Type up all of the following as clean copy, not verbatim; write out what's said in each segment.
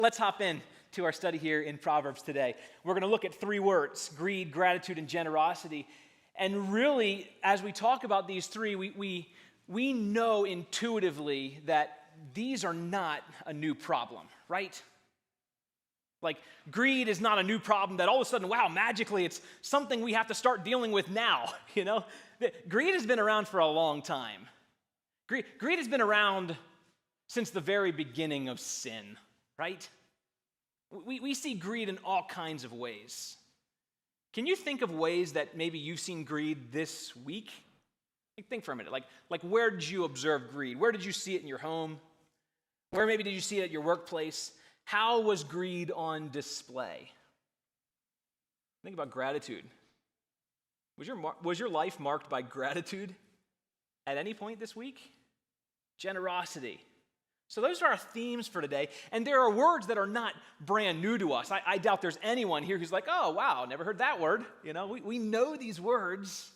Let's hop in to our study here in Proverbs today. We're going to look at three words: greed, gratitude, and generosity. And really, as we talk about these three, we know intuitively that these are not a new problem, right? Like, greed is not a new problem that all of a sudden, wow, magically, it's something we have to start dealing with now, you know? Greed has been around for a long time. Greed has been around since the very beginning of sin, right? We see greed in all kinds of ways. Can you think of ways that maybe you've seen greed this week? Think for a minute. Like where did you observe greed? Where did you see it in your home? Where maybe did you see it at your workplace? How was greed on display? Think about gratitude. Was your life marked by gratitude at any point this week? Generosity. So those are our themes for today, and there are words that are not brand new to us. I doubt there's anyone here who's like, oh, wow, never heard that word. You know, we know these words.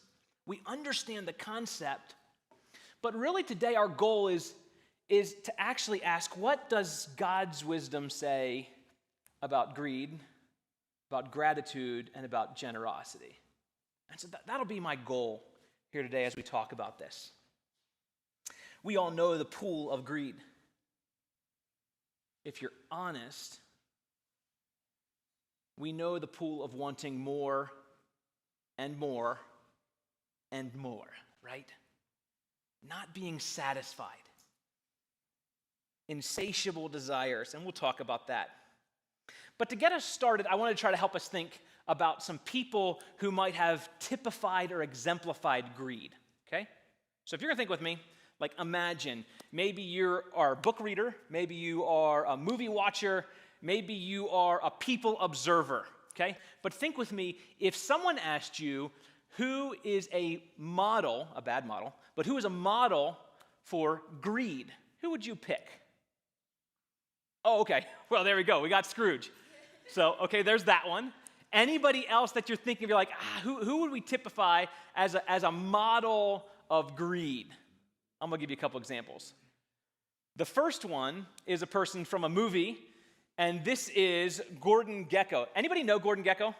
We understand the concept. But really today our goal is to actually ask, what does God's wisdom say about greed, about gratitude, and about generosity? And so that'll be my goal here today as we talk about this. We all know the pool of greed. If you're honest, we know the pool of wanting more and more and more, right? Not being satisfied. Insatiable desires, and we'll talk about that. But to get us started, I want to try to help us think about some people who might have typified or exemplified greed, okay? So if you're going to think with me, like imagine, maybe you are a book reader, maybe you are a movie watcher, maybe you are a people observer, okay? But think with me, if someone asked you who is a model, a bad model, but who is a model for greed, who would you pick? Oh, okay, well, there we go, we got Scrooge. So, okay, there's that one. Anybody else that you're thinking, you're like, who would we typify as a model of greed? I'm going to give you a couple examples. The first one is a person from a movie, and this is Gordon Gekko. Anybody know Gordon Gekko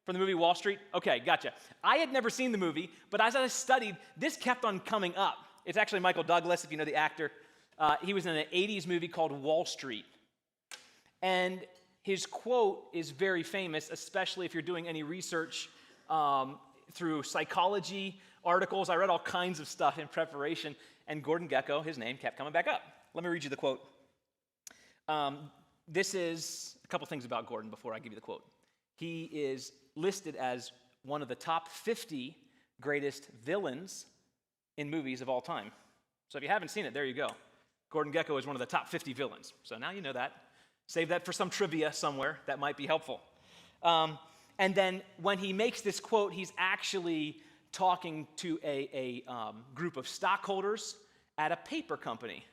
from the movie Wall Street? Okay, gotcha. I had never seen the movie, but as I studied, this kept on coming up. It's actually Michael Douglas, if you know the actor. He was in an 80s movie called Wall Street. And his quote is very famous, especially if you're doing any research through psychology articles. I read all kinds of stuff in preparation, and Gordon Gekko, his name, kept coming back up. Let me read you the quote. This is a couple things about Gordon before I give you the quote. He is listed as one of the top 50 greatest villains in movies of all time. So if you haven't seen it, there you go. Gordon Gekko is one of the top 50 villains. So now you know that. Save that for some trivia somewhere. That might be helpful. And then when he makes this quote, he's actually talking to a group of stockholders at a paper company.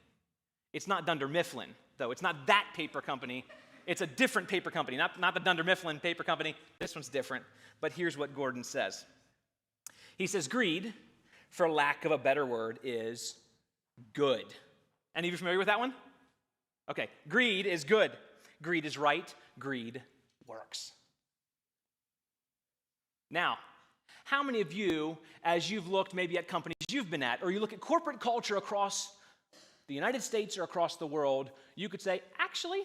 It's not Dunder Mifflin, though. It's not that paper company. It's a different paper company, not the Dunder Mifflin paper company. This one's different. But here's what Gordon says. He says, greed, for lack of a better word, is good. Any of you familiar with that one? Okay, greed is good. Greed is right. Greed works. Now, how many of you, as you've looked maybe at companies you've been at, or you look at corporate culture across the United States or across the world, you could say, actually,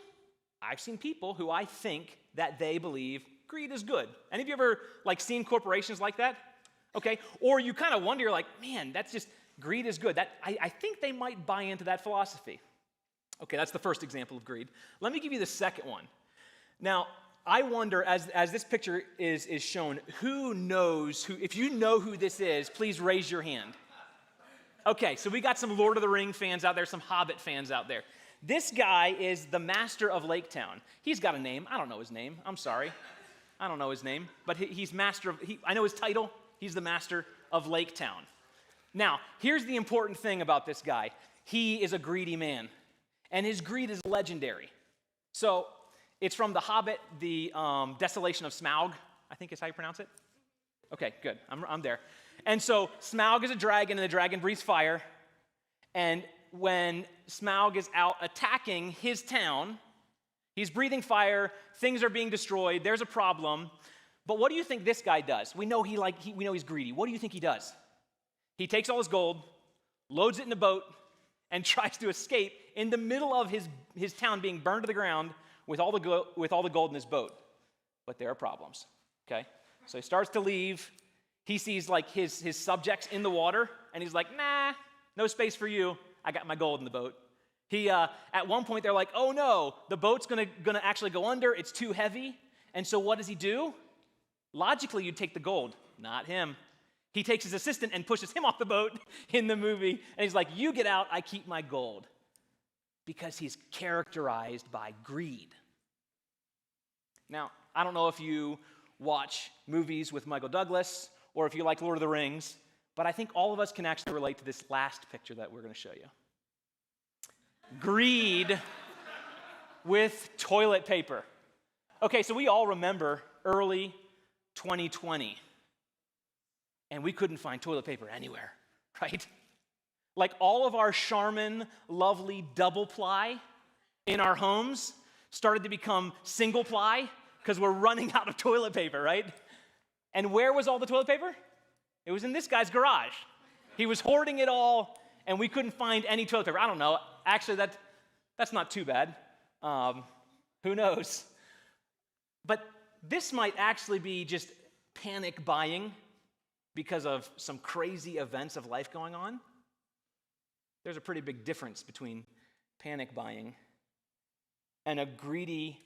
I've seen people who I think that they believe greed is good. Any of you ever seen corporations like that? Okay, or you kind of wonder, you're like, man, that's just, greed is good. I think they might buy into that philosophy. Okay, that's the first example of greed. Let me give you the second one. Now, I wonder, as this picture is shown, who knows who, if you know who this is, please raise your hand. Okay, so we got some Lord of the Ring fans out there, some Hobbit fans out there. This guy is the master of Lake Town. He's got a name. I don't know his name. I'm sorry. I don't know his name, but he's master of, I know his title. He's the master of Lake Town. Now, here's the important thing about this guy. He is a greedy man, and his greed is legendary. So, it's from The Hobbit, the Desolation of Smaug, I think is how you pronounce it. Okay, good. I'm there. And so Smaug is a dragon, and the dragon breathes fire. And when Smaug is out attacking his town, He's breathing fire. Things are being destroyed. There's a problem. But what do you think this guy does? We know we know he's greedy. What do you think he does? He takes all his gold, loads it in a boat, and tries to escape in the middle of his town being burned to the ground with all the gold in his boat. But there are problems, okay? So he starts to leave. He sees like his subjects in the water, and he's like, nah, no space for you. I got my gold in the boat. He at one point they're like, oh no, the boat's gonna actually go under. It's too heavy. And so what does he do? Logically, you'd take the gold. Not him. He takes his assistant and pushes him off the boat in the movie, and he's like, you get out, I keep my gold. Because he's characterized by greed. Now, I don't know if you watch movies with Michael Douglas or if you like Lord of the Rings, but I think all of us can actually relate to this last picture that we're going to show you. Greed with toilet paper. Okay, so we all remember early 2020, and we couldn't find toilet paper anywhere, right? Like all of our Charmin lovely double ply in our homes started to become single ply because we're running out of toilet paper, right? And where was all the toilet paper? It was in this guy's garage. He was hoarding it all, and we couldn't find any toilet paper. I don't know. Actually, that's not too bad. Who knows? But this might actually be just panic buying because of some crazy events of life going on. There's a pretty big difference between panic buying and a greedy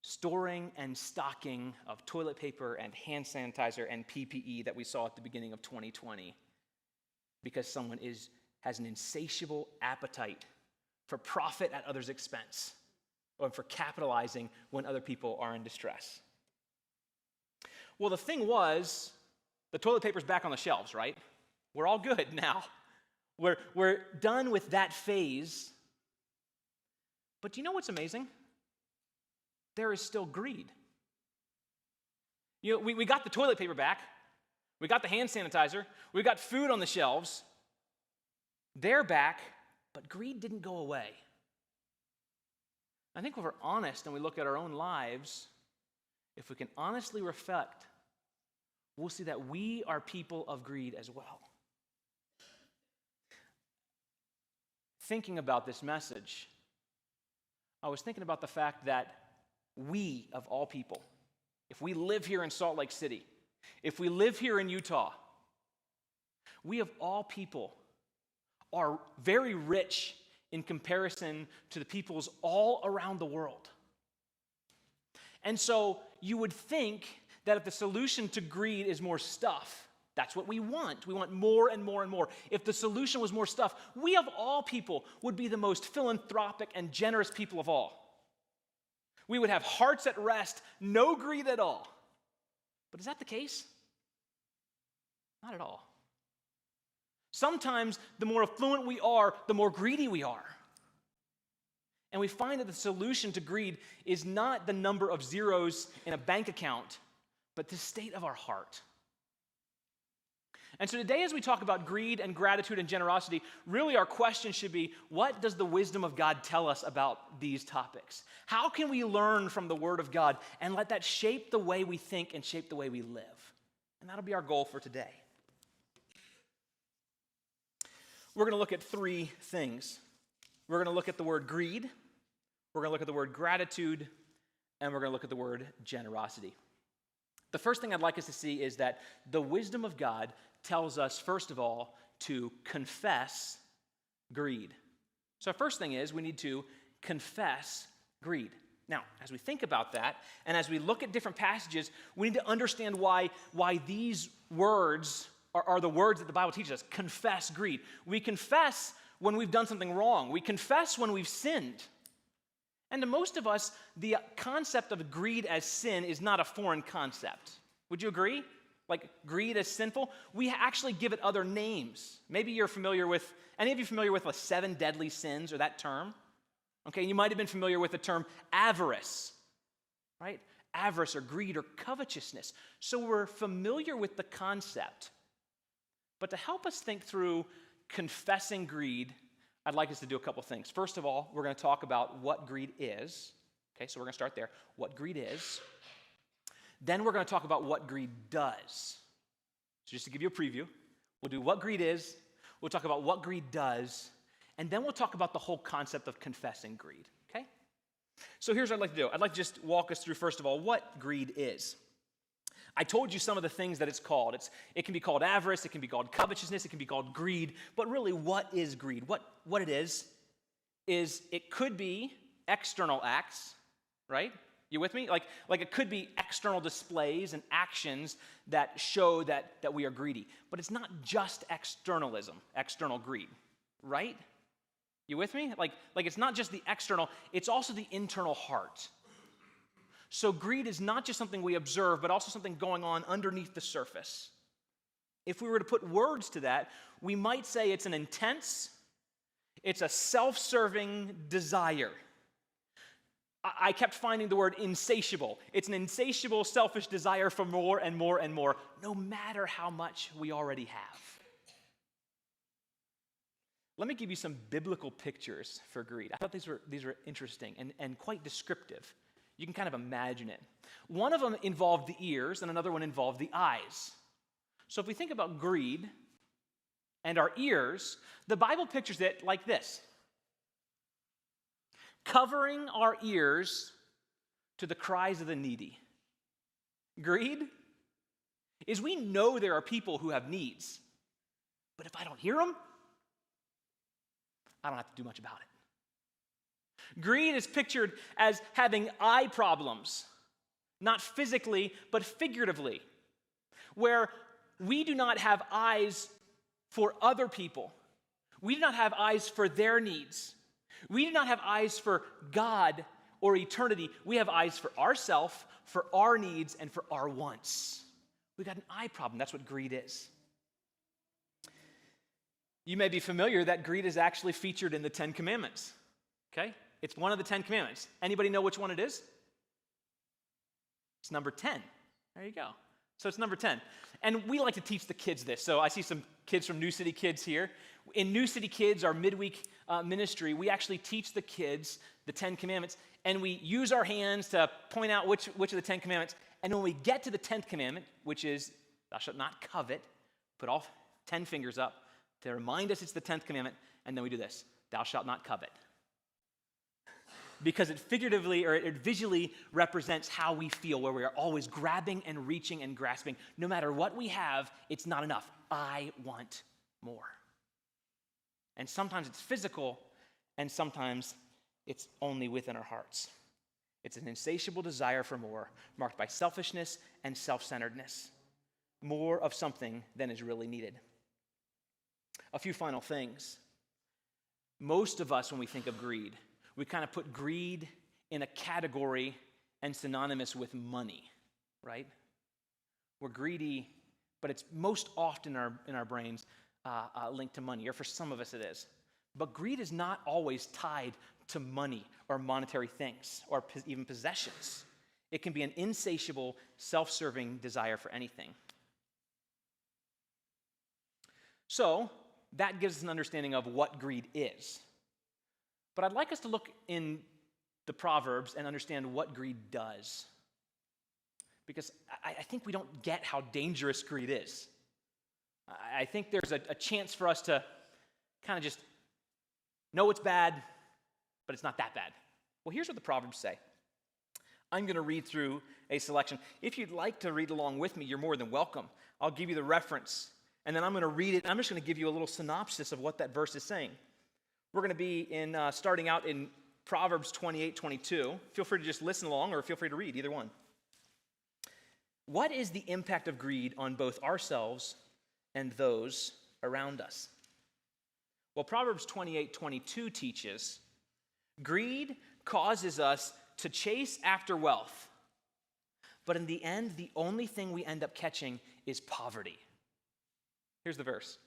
storing and stocking of toilet paper and hand sanitizer and PPE that we saw at the beginning of 2020 because someone has an insatiable appetite for profit at others' expense or for capitalizing when other people are in distress. Well, the thing was, the toilet paper's back on the shelves, right? We're all good now. We're done with that phase. But do you know what's amazing? There is still greed. You know, we got the toilet paper back. We got the hand sanitizer. We got food on the shelves. They're back, but greed didn't go away. I think if we're honest and we look at our own lives, if we can honestly reflect, we'll see that we are people of greed as well. Thinking about this message, I was thinking about the fact that we, of all people, if we live here in Salt Lake City, if we live here in Utah, we of all people are very rich in comparison to the peoples all around the world. And so you would think that if the solution to greed is more stuff, that's what we want. We want more and more and more. If the solution was more stuff, we of all people would be the most philanthropic and generous people of all. We would have hearts at rest, no greed at all. But is that the case? Not at all. Sometimes the more affluent we are, the more greedy we are. And we find that the solution to greed is not the number of zeros in a bank account, but the state of our heart. And so today, as we talk about greed and gratitude and generosity, really our question should be, what does the wisdom of God tell us about these topics? How can we learn from the Word of God and let that shape the way we think and shape the way we live? And that'll be our goal for today. We're going to look at three things. We're going to look at the word greed, we're going to look at the word gratitude, and we're going to look at the word generosity. The first thing I'd like us to see is that the wisdom of God tells us, first of all, to confess greed. So our first thing is we need to confess greed. Now, as we think about that, and as we look at different passages, we need to understand why these words are the words that the Bible teaches us. Confess greed. We confess when we've done something wrong. We confess when we've sinned. And to most of us, the concept of greed as sin is not a foreign concept. Would you agree? Like greed as sinful? We actually give it other names. Maybe you're familiar with, any of you familiar with the 7 deadly sins or that term? Okay, you might have been familiar with the term avarice, right? Avarice or greed or covetousness. So we're familiar with the concept. But to help us think through confessing greed, I'd like us to do a couple things. First of all, we're going to talk about what greed is. Okay, so we're going to start there. What greed is. Then we're going to talk about what greed does. So just to give you a preview, we'll do what greed is, we'll talk about what greed does, and then we'll talk about the whole concept of confessing greed, okay? So here's what I'd like to do. I'd like to just walk us through, first of all, what greed is. I told you some of the things that it's called. It can be called avarice, it can be called covetousness, it can be called greed, but really, what is greed? What it is it could be external acts, right? You with me? Like it could be external displays and actions that show that we are greedy. But it's not just externalism, external greed, right? You with me? Like it's not just the external, it's also the internal heart. So greed is not just something we observe, but also something going on underneath the surface. If we were to put words to that, we might say it's it's a self-serving desire. I kept finding the word insatiable. It's an insatiable, selfish desire for more and more and more, no matter how much we already have. Let me give you some biblical pictures for greed. I thought these were interesting and quite descriptive. You can kind of imagine it. One of them involved the ears, and another one involved the eyes. So if we think about greed and our ears, the Bible pictures it like this. Covering our ears to the cries of the needy. Greed is we know there are people who have needs, but if I don't hear them, I don't have to do much about it. Greed is pictured as having eye problems, not physically, but figuratively, where we do not have eyes for other people. We do not have eyes for their needs. We do not have eyes for God or eternity. We have eyes for ourselves, for our needs, and for our wants. We've got an eye problem. That's what greed is. You may be familiar that greed is actually featured in the Ten Commandments. Okay? It's one of the Ten Commandments. Anybody know which one it is? It's number 10. There you go. So it's number 10. And we like to teach the kids this. So I see some kids from New City Kids here. In New City Kids, our midweek ministry, we actually teach the kids the 10 Commandments, and we use our hands to point out which of the 10 Commandments. And when we get to the 10th commandment, which is, thou shalt not covet, put all 10 fingers up to remind us it's the 10th commandment, and then we do this, thou shalt not covet. Because it figuratively or it visually represents how we feel, where we are always grabbing and reaching and grasping. No matter what we have, it's not enough. I want more. And sometimes it's physical, and sometimes it's only within our hearts. It's an insatiable desire for more, marked by selfishness and self-centeredness. More of something than is really needed. A few final things. Most of us, when we think of greed, we kind of put greed in a category and synonymous with money, right? We're greedy, but it's most often in our brains linked to money, or for some of us it is. But greed is not always tied to money or monetary things or even possessions. It can be an insatiable, self-serving desire for anything. So that gives us an understanding of what greed is. But I'd like us to look in the Proverbs and understand what greed does. Because I think we don't get how dangerous greed is. I think there's a chance for us to kind of just know it's bad, but it's not that bad. Well, here's what the Proverbs say. I'm going to read through a selection. If you'd like to read along with me, you're more than welcome. I'll give you the reference, and then I'm going to read it. I'm just going to give you a little synopsis of what that verse is saying. We're going to be starting out in Proverbs 28:22. Feel free to just listen along or feel free to read, either one. What is the impact of greed on both ourselves and those around us? Well, Proverbs 28:22 teaches, greed causes us to chase after wealth, but in the end, the only thing we end up catching is poverty. Here's the verse.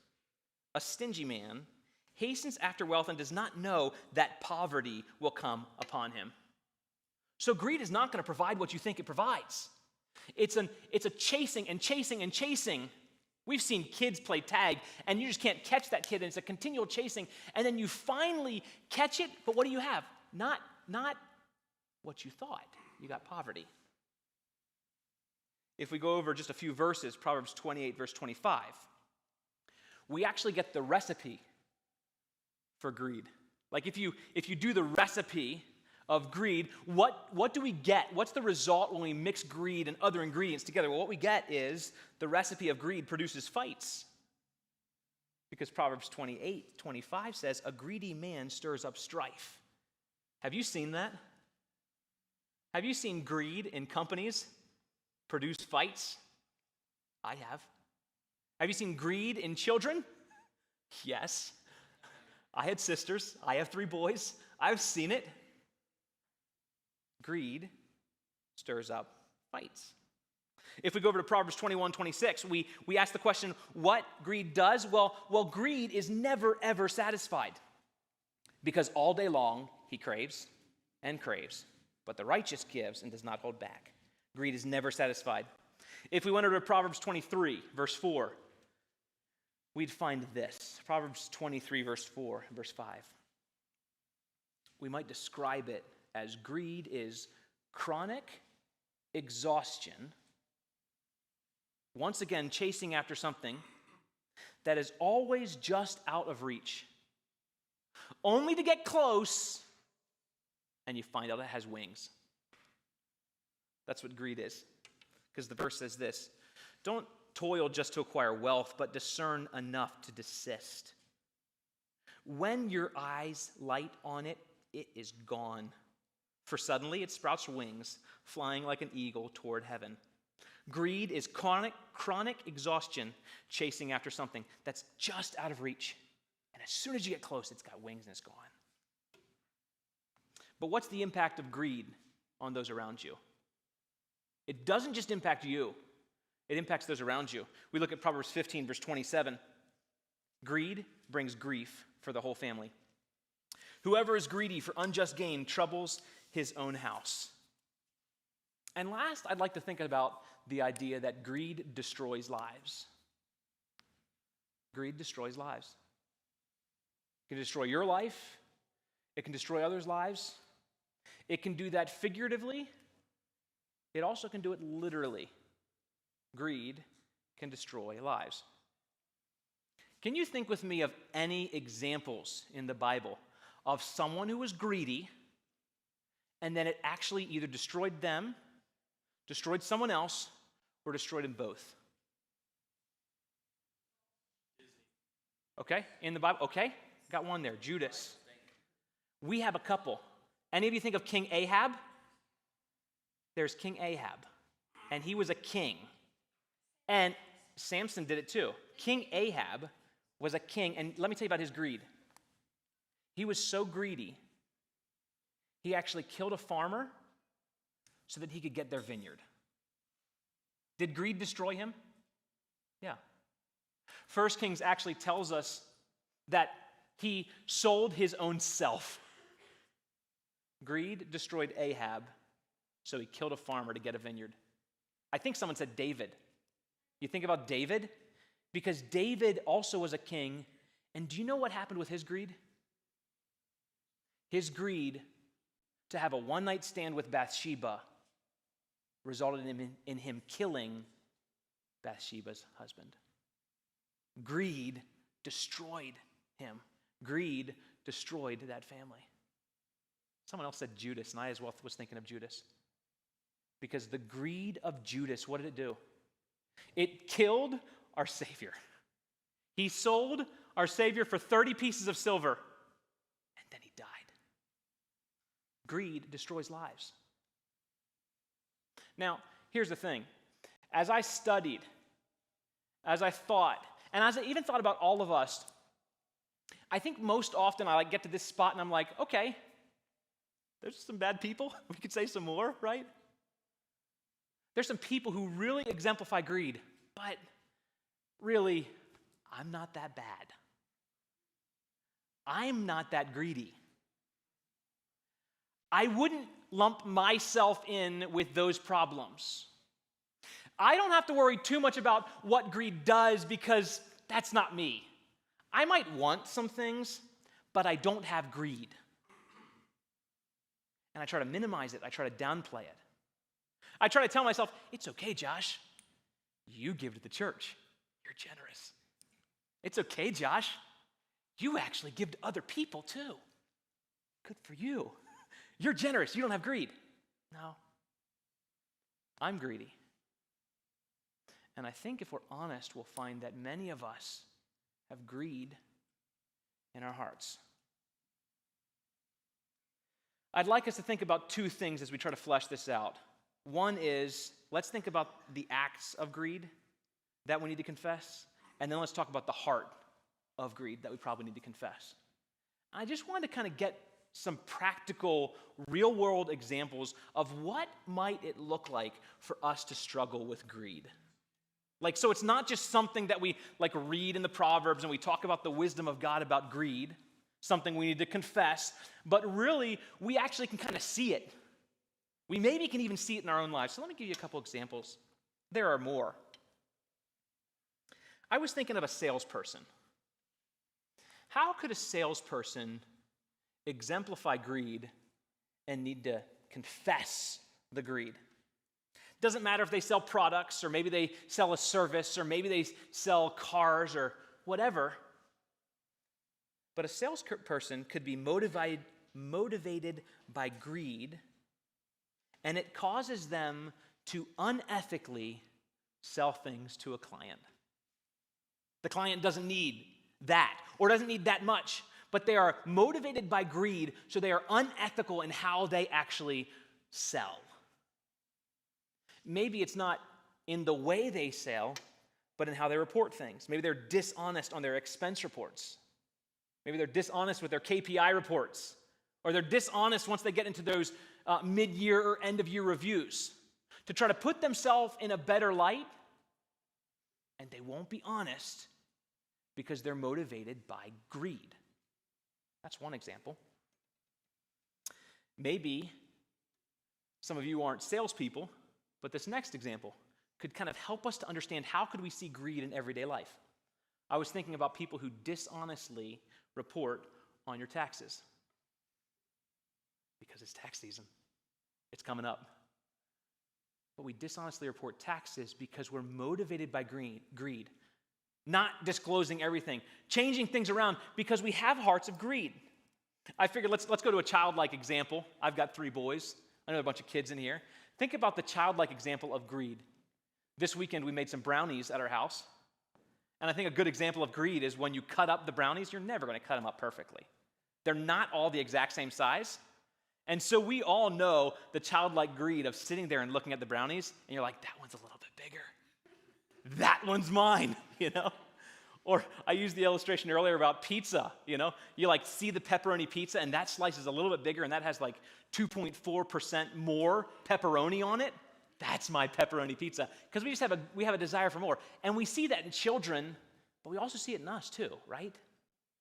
A stingy man hastens after wealth and does not know that poverty will come upon him. So greed is not going to provide what you think it provides. It's a chasing and chasing and chasing We've seen kids play tag, and you just can't catch that kid, and it's a continual chasing, and then you finally catch it, but what do you have? Not what you thought. You got poverty. If we go over just a few verses, Proverbs 28, verse 25, we actually get the recipe for greed. Like if you do the recipe of greed, what do we get? What's the result when we mix greed and other ingredients together? Well, what we get is the recipe of greed produces fights. Because Proverbs 28, 25 says, a greedy man stirs up strife. Have you seen that? Have you seen greed in companies produce fights? I have. Have you seen greed in children? Yes. I had sisters. I have 3 boys. I've seen it. Greed stirs up fights. If we go over to Proverbs 21, 26, we ask the question, what greed does? Well, greed is never, ever satisfied. Because all day long, he craves and craves. But the righteous gives and does not hold back. Greed is never satisfied. If we went over to Proverbs 23, verse 4, we'd find this. Proverbs 23, verse 4, verse 5. We might describe it as greed is chronic exhaustion, once again chasing after something that is always just out of reach, only to get close and you find out it has wings. That's what greed is. Because the verse says this, don't toil just to acquire wealth, but discern enough to desist. When your eyes light on it, it is gone. For suddenly it sprouts wings, flying like an eagle toward heaven. Greed is chronic exhaustion, chasing after something that's just out of reach. And as soon as you get close, it's got wings and it's gone. But what's the impact of greed on those around you? It doesn't just impact you. It impacts those around you. We look at Proverbs 15, verse 27. Greed brings grief for the whole family. Whoever is greedy for unjust gain troubles his own house. And last, I'd like to think about the idea that greed destroys lives. Greed destroys lives. It can destroy your life. It can destroy others' lives. It can do that figuratively. It also can do it literally. Greed can destroy lives. Can you think with me of any examples in the Bible of someone who was greedy and then it actually either destroyed them, destroyed someone else, or destroyed them both? Okay, in the Bible. Okay, got one there, Judas. We have a couple. Any of you think of King Ahab? There's King Ahab, and he was a king. And Samson did it too. King Ahab was a king, and let me tell you about his greed. He was so greedy, he actually killed a farmer so that he could get their vineyard. Did greed destroy him? Yeah. 1 Kings actually tells us that he sold his own self. Greed destroyed Ahab, so he killed a farmer to get a vineyard. I think someone said David. You think about David? Because David also was a king, and do you know what happened with his greed? His greed to have a one-night stand with Bathsheba resulted in him killing Bathsheba's husband. Greed destroyed him. Greed destroyed that family. Someone else said Judas, and I as well was thinking of Judas. Because the greed of Judas, what did it do? It killed our Savior. He sold our Savior for 30 pieces of silver, and then he died. Greed destroys lives. Now, here's the thing. As I studied, as I thought, and as I even thought about all of us, I think most often I get to this spot and I'm like, okay, there's some bad people. We could say some more, right? There's some people who really exemplify greed, but really, I'm not that bad. I'm not that greedy. I wouldn't lump myself in with those problems. I don't have to worry too much about what greed does because that's not me. I might want some things, but I don't have greed. And I try to minimize it. I try to downplay it. I try to tell myself, it's okay, Josh. You give to the church. You're generous. It's okay, Josh. You actually give to other people too. Good for you. You're generous. You don't have greed. No. I'm greedy. And I think if we're honest, we'll find that many of us have greed in our hearts. I'd like us to think about two things as we try to flesh this out. One is, let's think about the acts of greed that we need to confess, and then let's talk about the heart of greed that we probably need to confess. I just wanted to kind of get some practical, real-world examples of what might it look like for us to struggle with greed. So it's not just something that we read in the Proverbs and we talk about the wisdom of God about greed, something we need to confess, but really we actually can kind of see it. We maybe can even see it in our own lives. So let me give you a couple examples. There are more. I was thinking of a salesperson. How could a salesperson exemplify greed and need to confess the greed? Doesn't matter if they sell products, or maybe they sell a service, or maybe they sell cars, or whatever. But a salesperson could be motivated by greed, and it causes them to unethically sell things to a client. The client doesn't need that, or doesn't need that much, but they are motivated by greed, so they are unethical in how they actually sell. Maybe it's not in the way they sell, but in how they report things. Maybe they're dishonest on their expense reports. Maybe they're dishonest with their KPI reports, or they're dishonest once they get into those mid-year or end-of-year reviews to try to put themselves in a better light, and they won't be honest because they're motivated by greed. That's one example. Maybe some of you aren't salespeople, but this next example could kind of help us to understand how could we see greed in everyday life. I was thinking about people who dishonestly report on your taxes. Because it's tax season. It's coming up. But we dishonestly report taxes because we're motivated by greed. Not disclosing everything. Changing things around because we have hearts of greed. I figured let's go to a childlike example. I've got 3 boys. I know a bunch of kids in here. Think about the childlike example of greed. This weekend we made some brownies at our house. And I think a good example of greed is when you cut up the brownies, you're never going to cut them up perfectly. They're not all the exact same size. And so we all know the childlike greed of sitting there and looking at the brownies, and you're like, that one's a little bit bigger. That one's mine, Or I used the illustration earlier about pizza, You see the pepperoni pizza, and that slice is a little bit bigger, and that has 2.4% more pepperoni on it. That's my pepperoni pizza. Because we have a desire for more. And we see that in children, but we also see it in us too, right?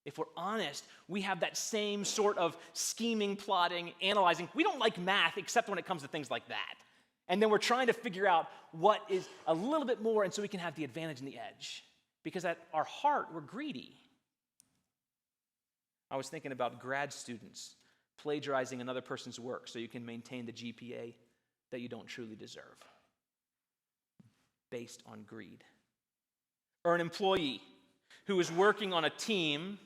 If we're honest, we have that same sort of scheming, plotting, analyzing. We don't like math except when it comes to things like that. And then we're trying to figure out what is a little bit more, and so we can have the advantage and the edge. Because at our heart, we're greedy. I was thinking about grad students plagiarizing another person's work so you can maintain the GPA that you don't truly deserve, based on greed. Or an employee who is working on a team,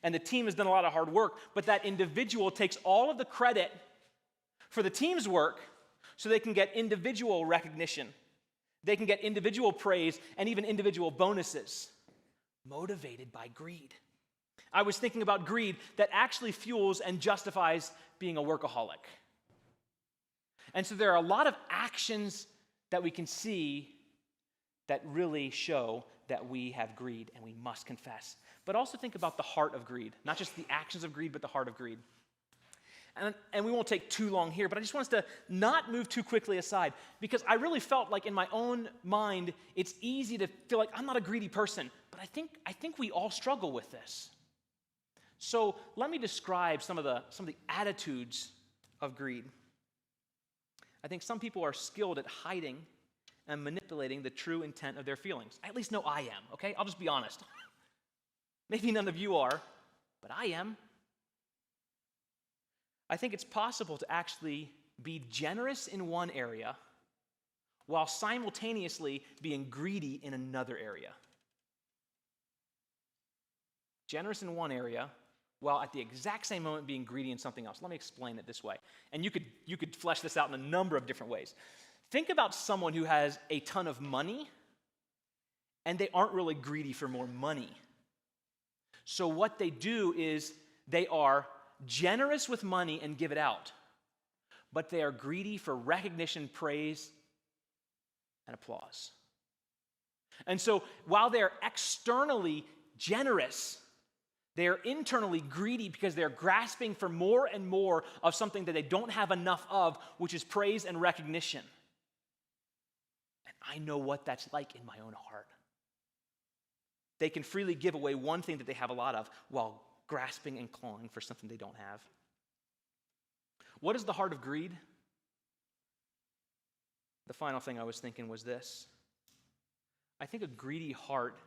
and the team has done a lot of hard work, but that individual takes all of the credit for the team's work so they can get individual recognition. They can get individual praise and even individual bonuses, motivated by greed. I was thinking about greed that actually fuels and justifies being a workaholic. And so there are a lot of actions that we can see that really show that we have greed and we must confess. But also think about the heart of greed, not just the actions of greed, but the heart of greed. And we won't take too long here, but I just want us to not move too quickly aside, because I really felt like in my own mind, it's easy to feel like I'm not a greedy person, but I think we all struggle with this. So let me describe some of the attitudes of greed. I think some people are skilled at hiding and manipulating the true intent of their feelings. I at least know I am, okay? I'll just be honest. Maybe none of you are, but I am. I think it's possible to actually be generous in one area while simultaneously being greedy in another area. Generous in one area while at the exact same moment being greedy in something else. Let me explain it this way. And you could flesh this out in a number of different ways. Think about someone who has a ton of money and they aren't really greedy for more money. So what they do is they are generous with money and give it out, but they are greedy for recognition, praise, and applause. And so while they're externally generous, they are internally greedy because they're grasping for more and more of something that they don't have enough of, which is praise and recognition. And I know what that's like in my own heart. They can freely give away one thing that they have a lot of while grasping and clawing for something they don't have. What is the heart of greed? The final thing I was thinking was this. I think a greedy heart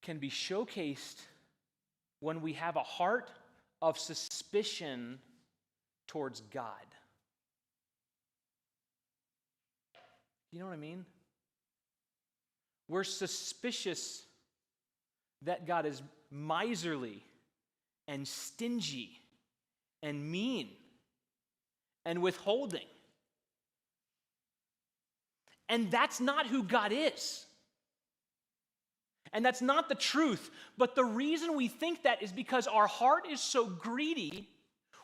can be showcased when we have a heart of suspicion towards God. You know what I mean? We're suspicious that God is miserly and stingy and mean and withholding. And that's not who God is. And that's not the truth. But the reason we think that is because our heart is so greedy,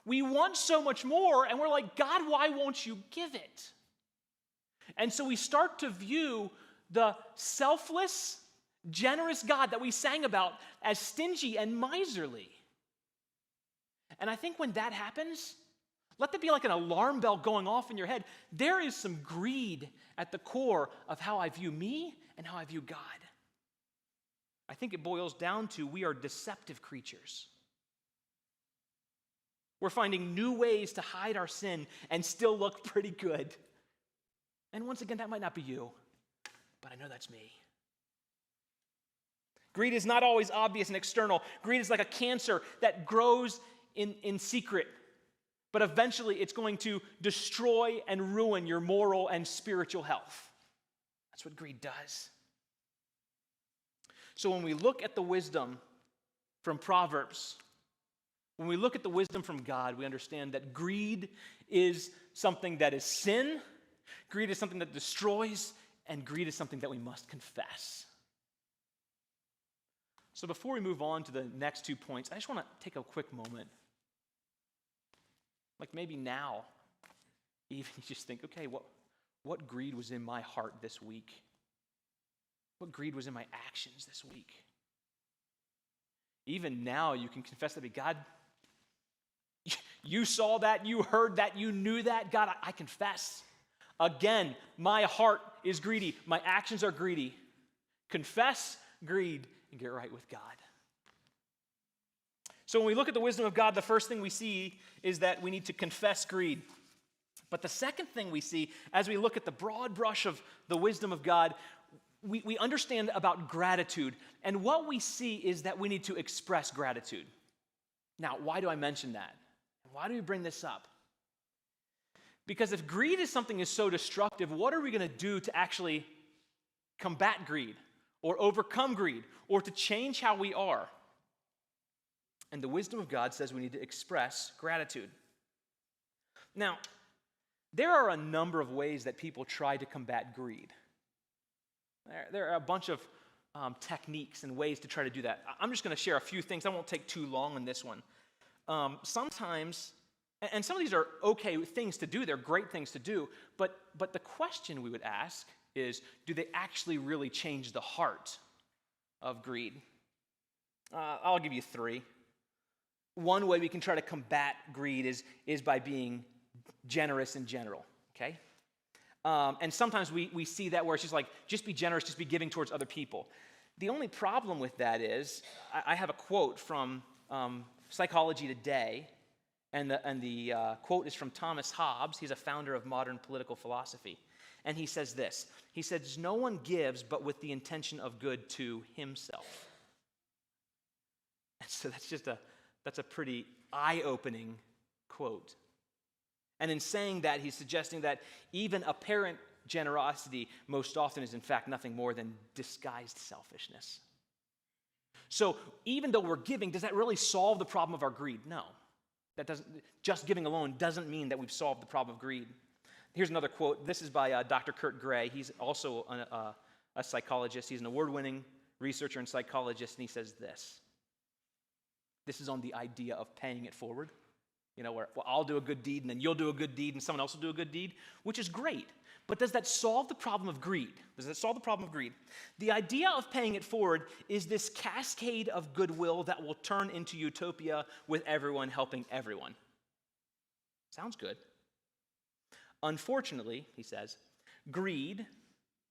we want so much more, and we're like, God, why won't you give it? And so we start to view the selfless, generous God that we sang about as stingy and miserly. And I think when that happens, let that be like an alarm bell going off in your head. There is some greed at the core of how I view me and how I view God. I think it boils down to we are deceptive creatures. We're finding new ways to hide our sin and still look pretty good. And once again, that might not be you, but I know that's me. Greed is not always obvious and external. Greed is like a cancer that grows in secret, but eventually it's going to destroy and ruin your moral and spiritual health. That's what greed does. So when we look at the wisdom from Proverbs, when we look at the wisdom from God, we understand that greed is something that is sin, greed is something that destroys, and greed is something that we must confess. So before we move on to the next 2 points, I just want to take a quick moment. Like maybe now, even you just think, okay, what greed was in my heart this week? What greed was in my actions this week? Even now, you can confess that to God, you saw that, you heard that, you knew that. God, I confess. Again, my heart is greedy. My actions are greedy. Confess greed and get right with God. So when we look at the wisdom of God, the first thing we see is that we need to confess greed. But the second thing we see as we look at the broad brush of the wisdom of God, we understand about gratitude. And what we see is that we need to express gratitude. Now, why do I mention that? Why do we bring this up? Because if greed is something is so destructive, what are we going to do to actually combat greed or overcome greed or to change how we are? And the wisdom of God says we need to express gratitude. Now, there are a number of ways that people try to combat greed. There are a bunch of techniques and ways to try to do that. I'm just going to share a few things. I won't take too long on this one. Sometimes, and some of these are okay things to do, they're great things to do, but the question we would ask is, do they actually really change the heart of greed? I'll give you 3. One way we can try to combat greed is by being generous in general, okay? And sometimes we see that where it's just like, just be generous, just be giving towards other people. The only problem with that is, I have a quote from Psychology Today, And the quote is from Thomas Hobbes. He's a founder of modern political philosophy. And he says this. He says, no one gives but with the intention of good to himself. And so that's a pretty eye-opening quote. And in saying that, he's suggesting that even apparent generosity most often is in fact nothing more than disguised selfishness. So even though we're giving, does that really solve the problem of our greed? No. Just giving alone doesn't mean that we've solved the problem of greed. Here's another quote. This is by Dr. Kurt Gray. He's also a psychologist. He's an award-winning researcher and psychologist, and he says this. This is on the idea of paying it forward. Where I'll do a good deed, and then you'll do a good deed, and someone else will do a good deed, which is great. But does that solve the problem of greed? Does that solve the problem of greed? The idea of paying it forward is this cascade of goodwill that will turn into utopia with everyone helping everyone. Sounds good. Unfortunately, he says, greed,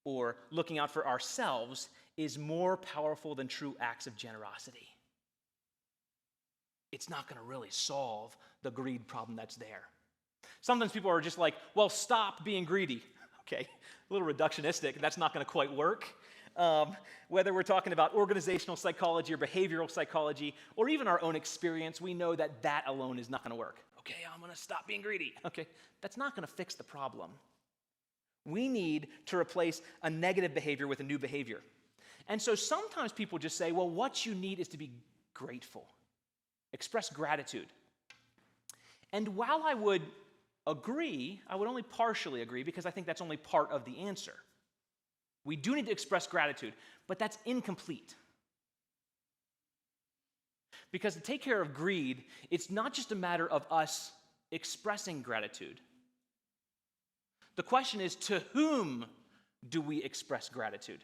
or looking out for ourselves, is more powerful than true acts of generosity. It's not going to really solve the greed problem that's there. Sometimes people are just like, well, stop being greedy. Okay, a little reductionistic. That's not going to quite work. Whether we're talking about organizational psychology or behavioral psychology, or even our own experience, we know that that alone is not going to work. Okay, I'm going to stop being greedy. Okay, that's not going to fix the problem. We need to replace a negative behavior with a new behavior. And so sometimes people just say, well, what you need is to be grateful. Express gratitude. And while I would agree, I would only partially agree because I think that's only part of the answer. We do need to express gratitude, but that's incomplete. Because to take care of greed, it's not just a matter of us expressing gratitude. The question is, to whom do we express gratitude?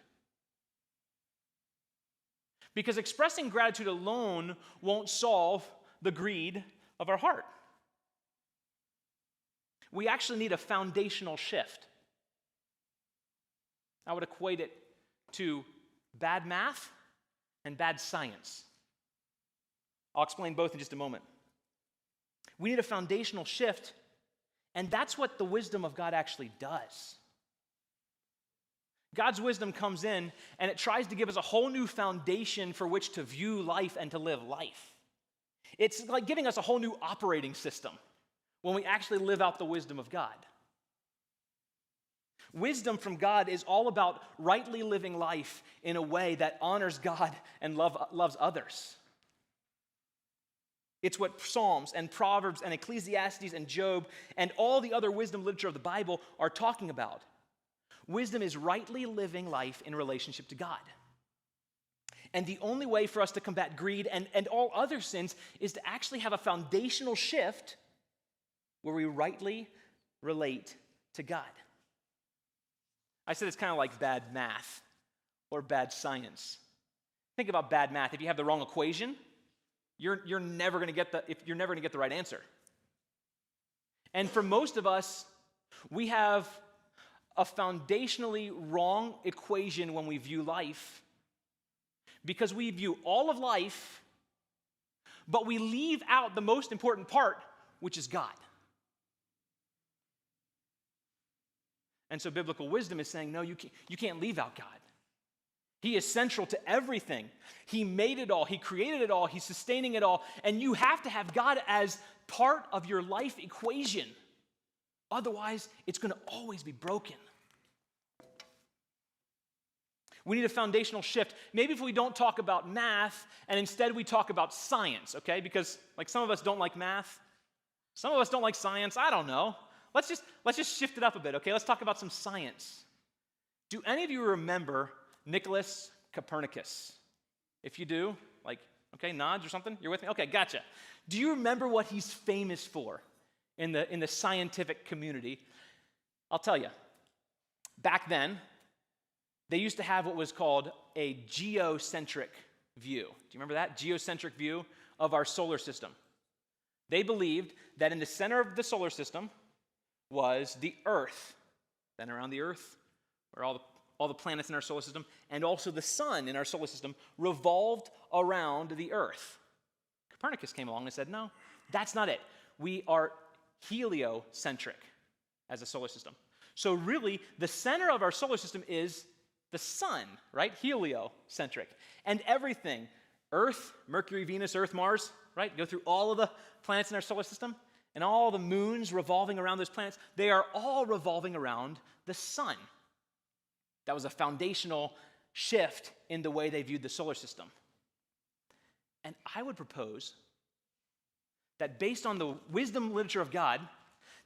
Because expressing gratitude alone won't solve the greed of our heart. We actually need a foundational shift. I would equate it to bad math and bad science. I'll explain both in just a moment. We need a foundational shift, and that's what the wisdom of God actually does. God's wisdom comes in, and it tries to give us a whole new foundation for which to view life and to live life. It's like giving us a whole new operating system when we actually live out the wisdom of God. Wisdom from God is all about rightly living life in a way that honors God and loves others. It's what Psalms and Proverbs and Ecclesiastes and Job and all the other wisdom literature of the Bible are talking about. Wisdom is rightly living life in relationship to God. And the only way for us to combat greed and all other sins is to actually have a foundational shift where we rightly relate to God. I said it's kind of like bad math or bad science. Think about bad math. If you have the wrong equation, you're never going to get the right answer. And for most of us, we have a foundationally wrong equation when we view life, because we view all of life, but we leave out the most important part, which is God. And so biblical wisdom is saying, no, you can't leave out God. He is central to everything. He made it all. He created it all. He's sustaining it all. And you have to have God as part of your life equation. Otherwise, it's going to always be broken. We need a foundational shift. Maybe if we don't talk about math and instead we talk about science, okay? Because like some of us don't like math. Some of us don't like science. I don't know. Let's just shift it up a bit, okay? Let's talk about some science. Do any of you remember Nicholas Copernicus? If you do, okay, nods or something? You're with me? Okay, gotcha. Do you remember what he's famous for in the scientific community? I'll tell you. Back then, they used to have what was called a geocentric view. Do you remember that? Geocentric view of our solar system. They believed that in the center of the solar system was the Earth. Then around the Earth were all the planets in our solar system, and also the sun in our solar system revolved around the Earth. Copernicus came along and said, no, that's not it. we are heliocentric as a solar system. So really, the center of our solar system is the sun, right? Heliocentric. And everything, Earth, Mercury, Venus, Earth, Mars, right? Go through all of the planets in our solar system and all the moons revolving around those planets. They are all revolving around the sun. That was a foundational shift in the way they viewed the solar system. And I would propose that based on the wisdom literature of God,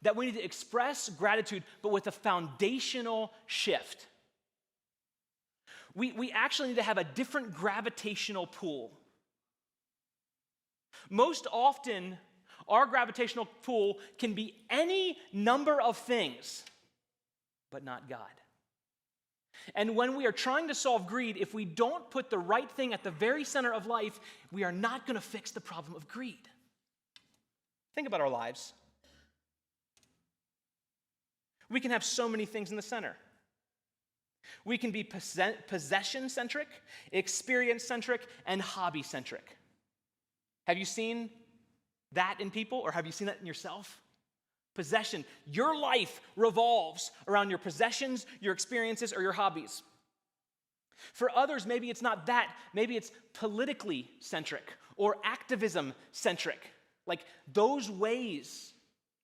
that we need to express gratitude, but with a foundational shift. We actually need to have a different gravitational pull. Most often, our gravitational pull can be any number of things, but not God. And when we are trying to solve greed, if we don't put the right thing at the very center of life, we are not going to fix the problem of greed. Think about our lives. We can have so many things in the center. We can be possession-centric, experience-centric, and hobby-centric. Have you seen that in people, or have you seen that in yourself? Possession. Your life revolves around your possessions, your experiences, or your hobbies. For others, maybe it's not that. Maybe it's politically centric or activism centric. Like those ways.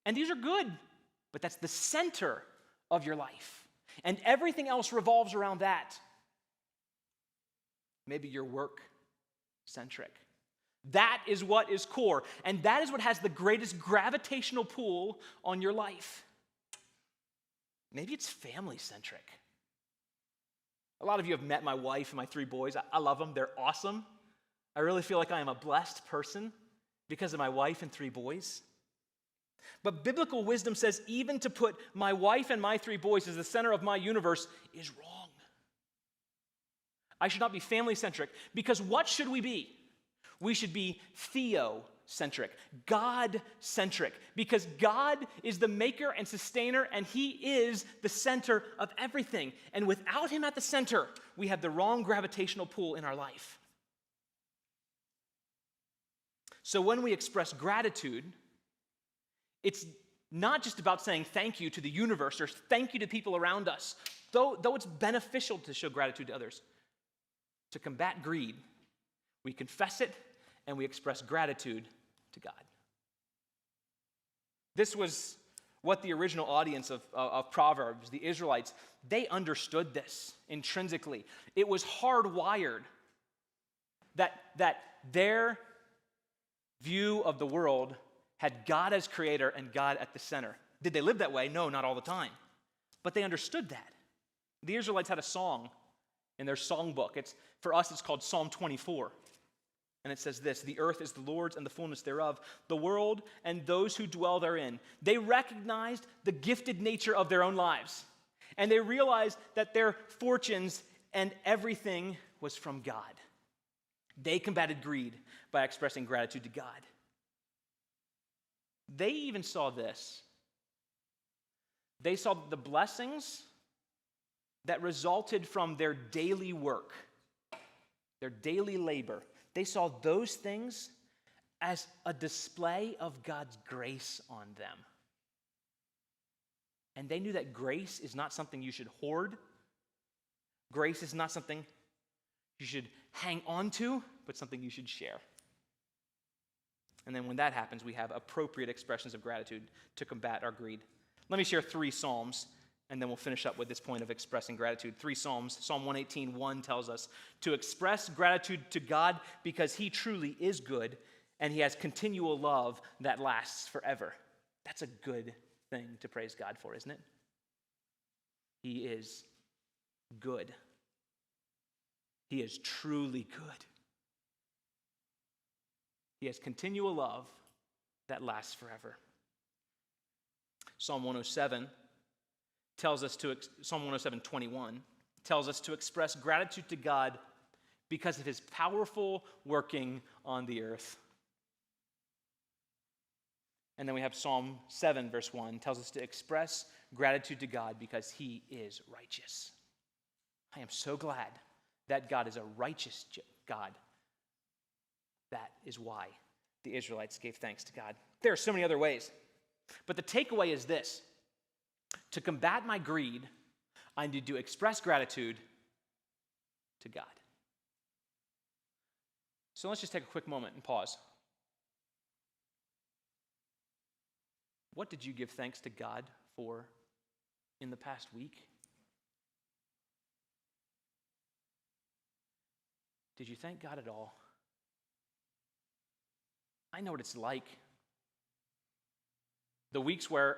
And these are good, but that's the center of your life. And everything else revolves around that. Maybe you're work centric. That is what is core, and that is what has the greatest gravitational pull on your life. Maybe it's family-centric. A lot of you have met my wife and my 3 boys. I love them. They're awesome. I really feel like I am a blessed person because of my wife and 3 boys. But biblical wisdom says even to put my wife and my 3 boys as the center of my universe is wrong. I should not be family-centric, because what should we be? We should be theocentric, God-centric, because God is the maker and sustainer, and He is the center of everything. And without Him at the center, we have the wrong gravitational pull in our life. So when we express gratitude, it's not just about saying thank you to the universe or thank you to people around us, though it's beneficial to show gratitude to others. To combat greed, we confess it, and we express gratitude to God. This was what the original audience of Proverbs, the Israelites, they understood this intrinsically. It was hardwired that their view of the world had God as creator and God at the center. Did they live that way? No, not all the time. But they understood that. The Israelites had a song in their songbook. For us, it's called Psalm 24. And it says this: the earth is the Lord's and the fullness thereof, the world and those who dwell therein. They recognized the gifted nature of their own lives. And they realized that their fortunes and everything was from God. They combated greed by expressing gratitude to God. They even saw this. They saw the blessings that resulted from their daily work, their daily labor. They saw those things as a display of God's grace on them. And they knew that grace is not something you should hoard. Grace is not something you should hang on to, but something you should share. And then when that happens, we have appropriate expressions of gratitude to combat our greed. Let me share 3 Psalms, and then we'll finish up with this point of expressing gratitude. 3 Psalms. Psalm 118:1 tells us to express gratitude to God because He truly is good, and He has continual love that lasts forever. That's a good thing to praise God for, isn't it? He is good. He is truly good. He has continual love that lasts forever. Psalm 107 tells us to, Psalm 107:21 tells us to express gratitude to God because of His powerful working on the earth. And then we have Psalm 7, verse 1, tells us to express gratitude to God because He is righteous. I am so glad that God is a righteous God. That is why the Israelites gave thanks to God. There are so many other ways. But the takeaway is this. To combat my greed, I need to express gratitude to God. So let's just take a quick moment and pause. What did you give thanks to God for in the past week? Did you thank God at all? I know what it's like. The weeks where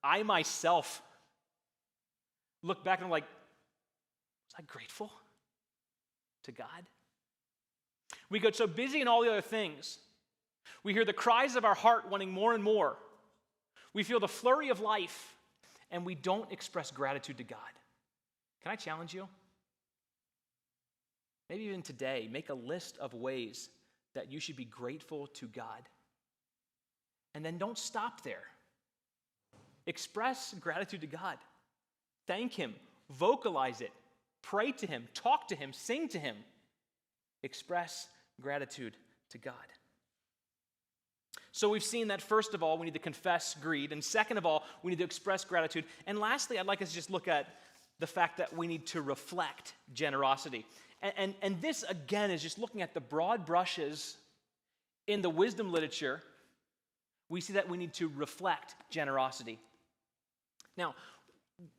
I myself look back and I'm like, was I grateful to God? We get so busy in all the other things. We hear the cries of our heart wanting more and more. We feel the flurry of life, and we don't express gratitude to God. Can I challenge you? Maybe even today, make a list of ways that you should be grateful to God. And then don't stop there. Express gratitude to God. Thank Him. Vocalize it. Pray to Him. Talk to Him. Sing to Him. Express gratitude to God. So we've seen that first of all, we need to confess greed. And second of all, we need to express gratitude. And lastly, I'd like us to just look at the fact that we need to reflect generosity. And this, again, is just looking at the broad brushes in the wisdom literature. We see that we need to reflect generosity. Now,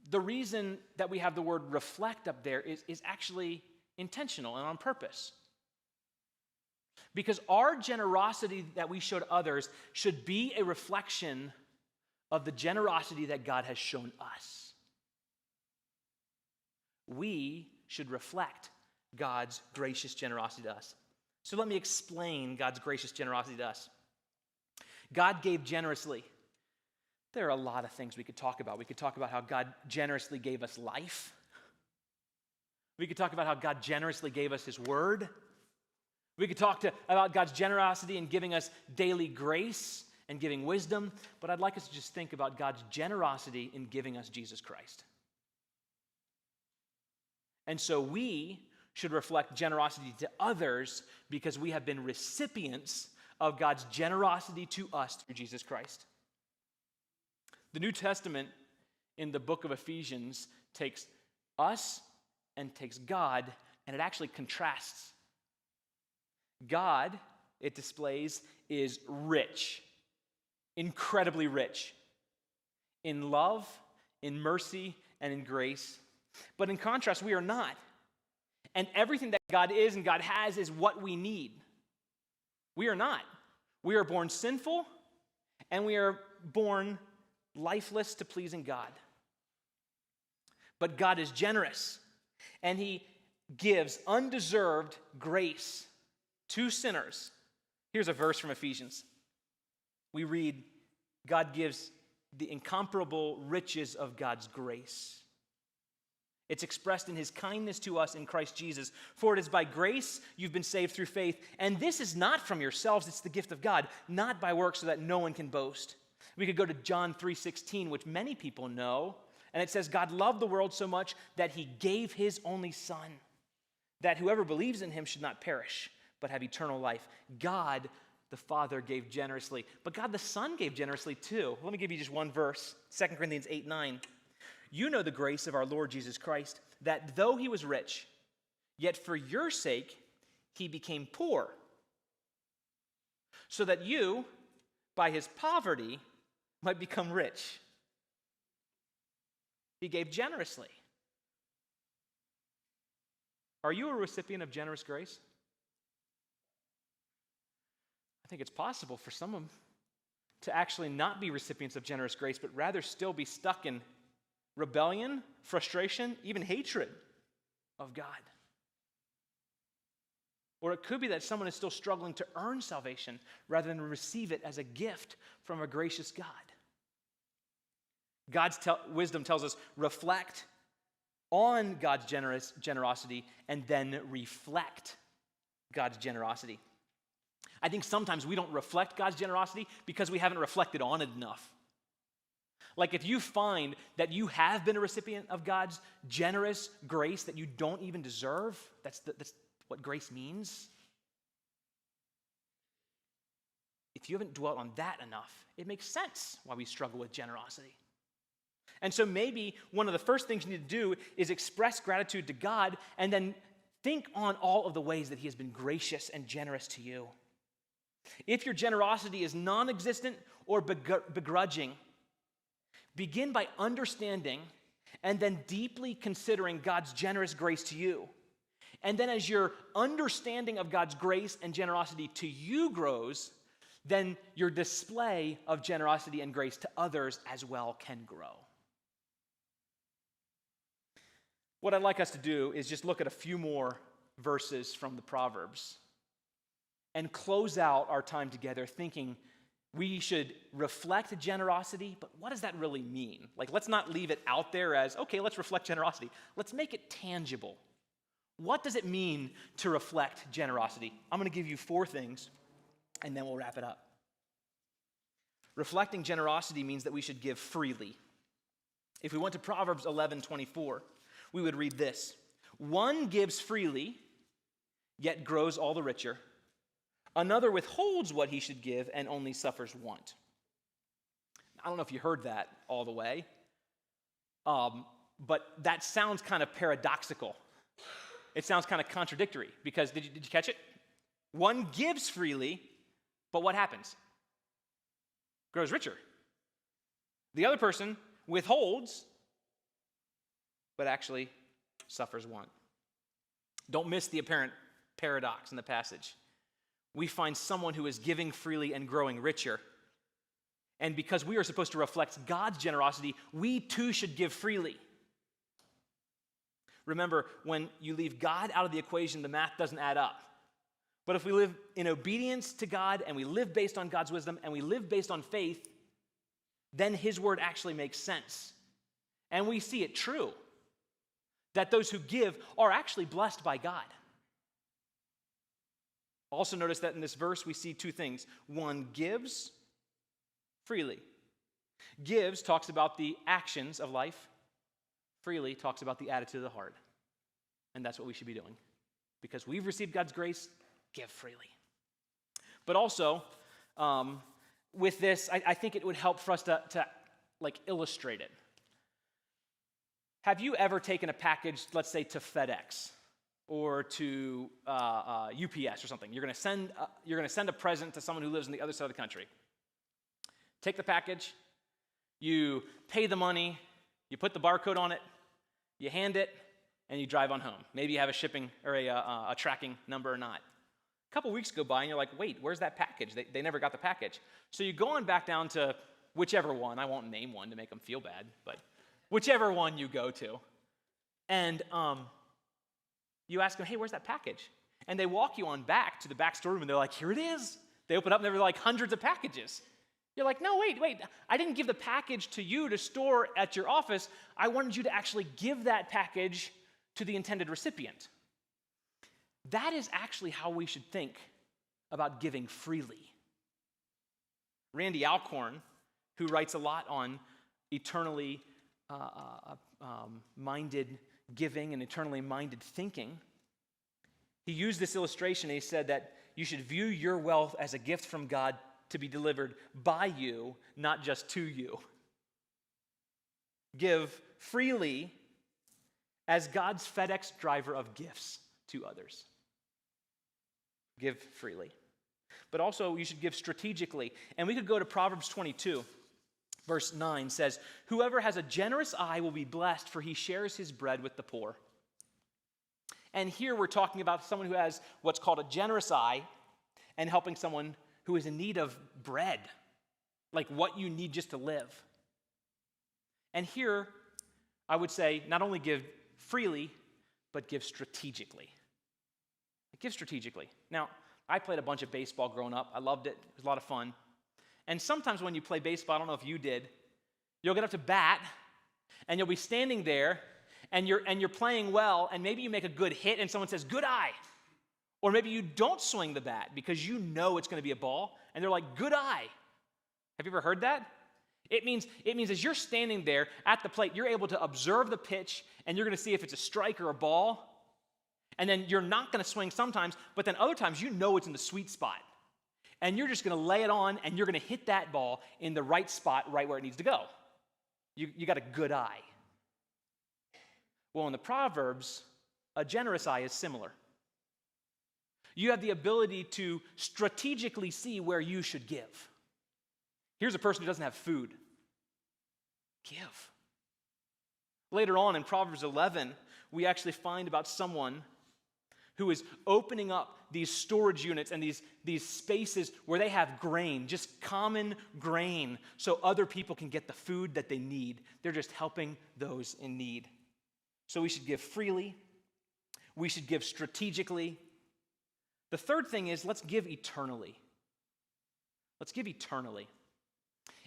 the reason that we have the word reflect up there is actually intentional and on purpose. Because our generosity that we show to others should be a reflection of the generosity that God has shown us. We should reflect God's gracious generosity to us. So let me explain God's gracious generosity to us. God gave generously. There are a lot of things we could talk about. We could talk about how God generously gave us life. We could talk about how God generously gave us His word. We could talk about God's generosity in giving us daily grace and giving wisdom. But I'd like us to just think about God's generosity in giving us Jesus Christ. And so we should reflect generosity to others because we have been recipients of God's generosity to us through Jesus Christ. The New Testament in the book of Ephesians takes us and takes God, and it actually contrasts. God, it displays, is rich, incredibly rich, in love, in mercy, and in grace. But in contrast, we are not. And everything that God is and God has is what we need. We are not. We are born sinful, and we are born lifeless to pleasing God. But God is generous, and He gives undeserved grace to sinners. Here's a verse from Ephesians. We read, God gives the incomparable riches of God's grace. It's expressed in His kindness to us in Christ Jesus. For it is by grace you've been saved through faith. And this is not from yourselves, it's the gift of God, not by works so that no one can boast. We could go to John 3:16, which many people know. And it says, God loved the world so much that He gave His only Son, that whoever believes in Him should not perish, but have eternal life. God the Father gave generously, but God the Son gave generously too. Let me give you just one verse, 2 Corinthians 8:9. You know the grace of our Lord Jesus Christ, that though He was rich, yet for your sake He became poor, so that you, by His poverty, might become rich. He gave generously. Are you a recipient of generous grace? I think it's possible for some to actually not be recipients of generous grace, but rather still be stuck in rebellion, frustration, even hatred of God. Or it could be that someone is still struggling to earn salvation rather than receive it as a gift from a gracious God. God's wisdom tells us, reflect on God's generosity and then reflect God's generosity. I think sometimes we don't reflect God's generosity because we haven't reflected on it enough. Like if you find that you have been a recipient of God's generous grace that you don't even deserve, that's what grace means. if you haven't dwelt on that enough, it makes sense why we struggle with generosity. And so maybe one of the first things you need to do is express gratitude to God and then think on all of the ways that he has been gracious and generous to you. If your generosity is non-existent or begrudging, begin by understanding and then deeply considering God's generous grace to you. And then as your understanding of God's grace and generosity to you grows, then your display of generosity and grace to others as well can grow. What I'd like us to do is just look at a few more verses from the Proverbs and close out our time together thinking we should reflect generosity, but what does that really mean? Like, let's not leave it out there as, okay, let's reflect generosity. Let's make it tangible. What does it mean to reflect generosity? I'm going to give you 4 things, and then we'll wrap it up. Reflecting generosity means that we should give freely. If we went to Proverbs 11:24, we would read this: one gives freely, yet grows all the richer. Another withholds what he should give and only suffers want. I don't know if you heard that all the way, but that sounds kind of paradoxical. It sounds kind of contradictory because, did you catch it? One gives freely, but what happens? Grows richer. The other person withholds, but actually suffers want. Don't miss the apparent paradox in the passage. We find someone who is giving freely and growing richer. And because we are supposed to reflect God's generosity, we too should give freely. Remember, when you leave God out of the equation, the math doesn't add up. But if we live in obedience to God, and we live based on God's wisdom, and we live based on faith, then his word actually makes sense. And we see it true, that those who give are actually blessed by God. Also notice that in this verse we see 2 things. One gives freely. Gives talks about the actions of life. Freely talks about the attitude of the heart. And that's what we should be doing. Because we've received God's grace, give freely. But also, with this, I think it would help for us to illustrate it. Have you ever taken a package, let's say, to FedEx or to UPS or something? You're going to send a present to someone who lives on the other side of the country. Take the package, you pay the money, you put the barcode on it, you hand it, and you drive on home. Maybe you have a shipping or a tracking number or not. A couple weeks go by and you're like, wait, where's that package? They never got the package. So you go on back down to whichever one. I won't name one to make them feel bad, but whichever one you go to. And you ask them, hey, where's that package? And they walk you on back to the back storeroom and they're like, here it is. They open up and there were like hundreds of packages. You're like, no, wait. I didn't give the package to you to store at your office. I wanted you to actually give that package to the intended recipient. That is actually how we should think about giving freely. Randy Alcorn, who writes a lot on eternally minded giving and eternally minded thinking, he used this illustration. He said that you should view your wealth as a gift from God to be delivered by you, not just to you. Give freely as God's FedEx driver of gifts to others. Give freely. But also, you should give strategically. And we could go to Proverbs 22, verse 9 says, whoever has a generous eye will be blessed, for he shares his bread with the poor. And here we're talking about someone who has what's called a generous eye and helping someone who is in need of bread, like what you need just to live. And here, I would say, not only give freely, but give strategically. Give strategically. Now, I played a bunch of baseball growing up. I loved it. It was a lot of fun. And sometimes when you play baseball, I don't know if you did, you'll get up to bat, and you'll be standing there, and you're playing well, and maybe you make a good hit, and someone says, good eye. Or maybe you don't swing the bat because you know it's going to be a ball, and they're like, good eye. Have you ever heard that? It means as you're standing there at the plate, you're able to observe the pitch, and you're going to see if it's a strike or a ball. And then you're not going to swing sometimes, but then other times you know it's in the sweet spot. and you're just going to lay it on, and you're going to hit that ball in the right spot, right where it needs to go. You got a good eye. Well, in the Proverbs, a generous eye is similar. You have the ability to strategically see where you should give. Here's a person who doesn't have food. Give. Later on in Proverbs 11, we actually find about someone who is opening up these storage units and these spaces where they have grain, just common grain, so other people can get the food that they need. They're just helping those in need. So we should give freely. We should give strategically. The third thing is, let's give eternally. Let's give eternally.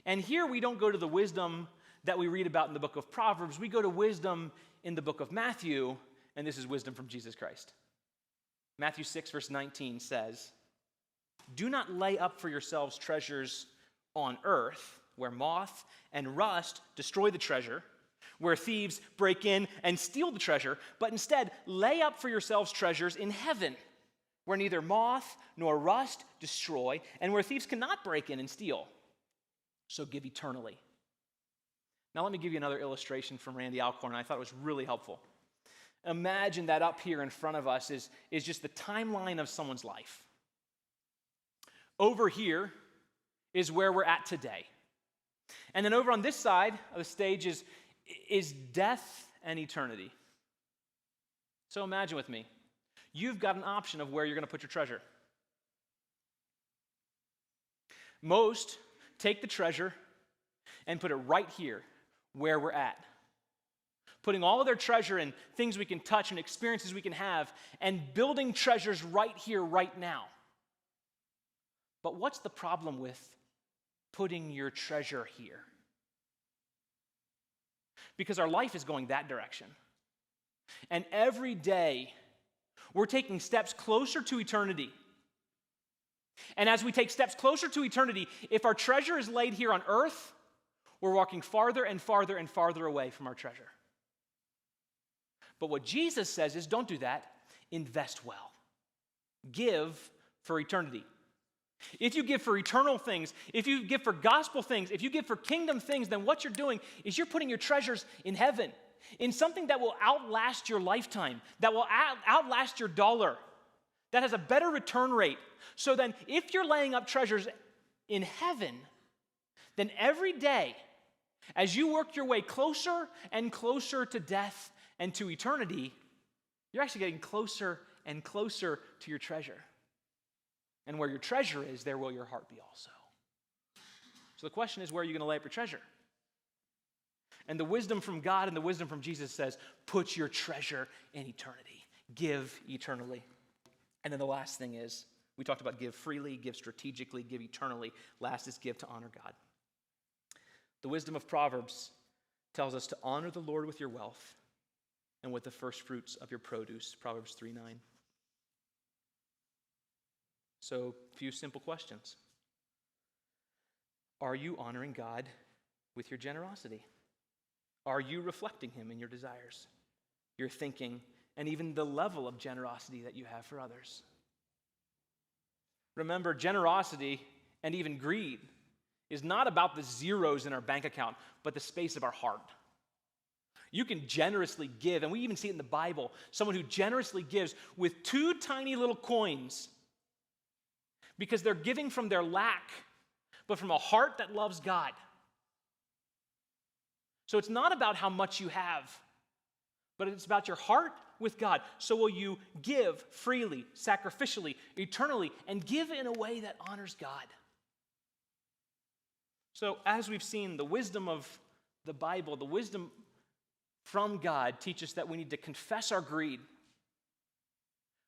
And here we don't go to the wisdom that we read about in the book of Proverbs. We go to wisdom in the book of Matthew, and this is wisdom from Jesus Christ. Matthew 6, verse 19 says, "Do not lay up for yourselves treasures on earth, where moth and rust destroy the treasure, where thieves break in and steal the treasure, but instead lay up for yourselves treasures in heaven, where neither moth nor rust destroy, and where thieves cannot break in and steal. So give eternally." Now let me give you another illustration from Randy Alcorn. I thought it was really helpful. Imagine that up here in front of us is just the timeline of someone's life. Over here is where we're at today. And then over on this side of the stage is death and eternity. So imagine with me, you've got an option of where you're going to put your treasure. Most take the treasure and put it right here where we're at. Putting all of their treasure in things we can touch and experiences we can have, and building treasures right here, right now. But what's the problem with putting your treasure here? Because our life is going that direction. And every day, we're taking steps closer to eternity. And as we take steps closer to eternity, if our treasure is laid here on earth, we're walking farther and farther and farther away from our treasure. But what Jesus says is, don't do that. Invest well. Give for eternity. If you give for eternal things, if you give for gospel things, if you give for kingdom things, then what you're doing is you're putting your treasures in heaven, in something that will outlast your lifetime, that will outlast your dollar, that has a better return rate. So then, if you're laying up treasures in heaven, then every day, as you work your way closer and closer to death and to eternity, you're actually getting closer and closer to your treasure. And where your treasure is, there will your heart be also. So the question is, where are you going to lay up your treasure? And the wisdom from God and the wisdom from Jesus says, put your treasure in eternity. Give eternally. And then the last thing is, we talked about give freely, give strategically, give eternally. Last is give to honor God. The wisdom of Proverbs tells us to honor the Lord with your wealth and with the first fruits of your produce, Proverbs 3:9. So, a few simple questions. Are you honoring God with your generosity? Are you reflecting Him in your desires, your thinking, and even the level of generosity that you have for others? Remember, generosity and even greed is not about the zeros in our bank account, but the space of our heart. You can generously give, and we even see it in the Bible, someone who generously gives with 2 tiny little coins because they're giving from their lack, but from a heart that loves God. So it's not about how much you have, but it's about your heart with God. So will you give freely, sacrificially, eternally, and give in a way that honors God? So as we've seen, the wisdom of the Bible, the wisdom from God teaches that we need to confess our greed.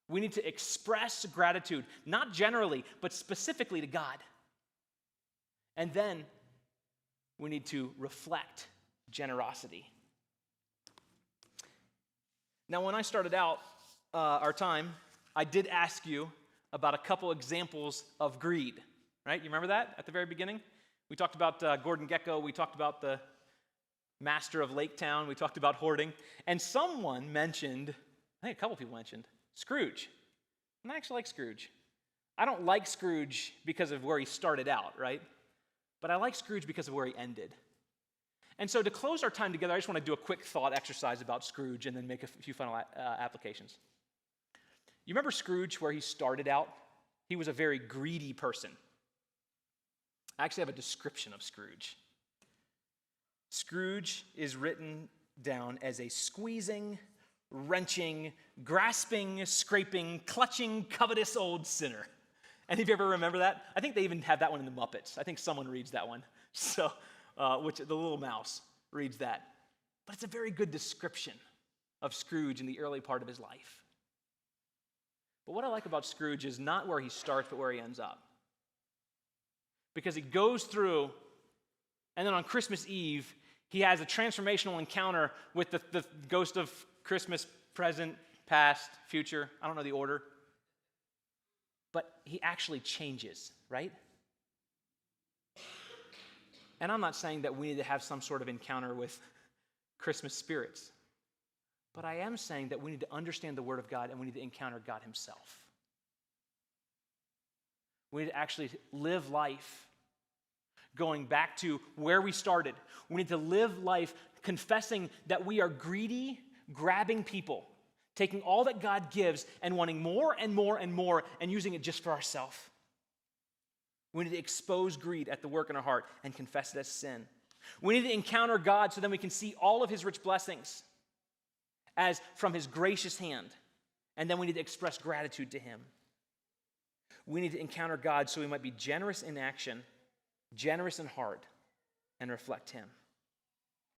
We need to express gratitude, not generally, but specifically to God. And then we need to reflect generosity. Now, when I started out our time, I did ask you about a couple examples of greed, right? You remember that at the very beginning? We talked about Gordon Gekko. We talked about the master of Lake Town. We talked about hoarding. And someone mentioned, I think a couple people mentioned, Scrooge. And I actually like Scrooge. I don't like Scrooge because of where he started out, right? But I like Scrooge because of where he ended. And so to close our time together, I just want to do a quick thought exercise about Scrooge and then make a few final applications. You remember Scrooge, where he started out? He was a very greedy person. I actually have a description of Scrooge. Scrooge is written down as a squeezing, wrenching, grasping, scraping, clutching, covetous old sinner. Any of you ever remember that? I think they even have that one in the Muppets. I think someone reads that one. So, which the little mouse reads that. But it's a very good description of Scrooge in the early part of his life. But what I like about Scrooge is not where he starts, but where he ends up. Because he goes through, and then on Christmas Eve, he has a transformational encounter with the ghost of Christmas present, past, future. I don't know the order. But he actually changes, right? And I'm not saying that we need to have some sort of encounter with Christmas spirits. But I am saying that we need to understand the Word of God and we need to encounter God himself. We need to actually live life going back to where we started. We need to live life confessing that we are greedy, grabbing people, taking all that God gives and wanting more and more and more and using it just for ourselves. We need to expose greed at the work in our heart and confess it as sin. We need to encounter God so then we can see all of his rich blessings as from his gracious hand. And then we need to express gratitude to him. We need to encounter God so we might be generous in action, generous in heart, and reflect him.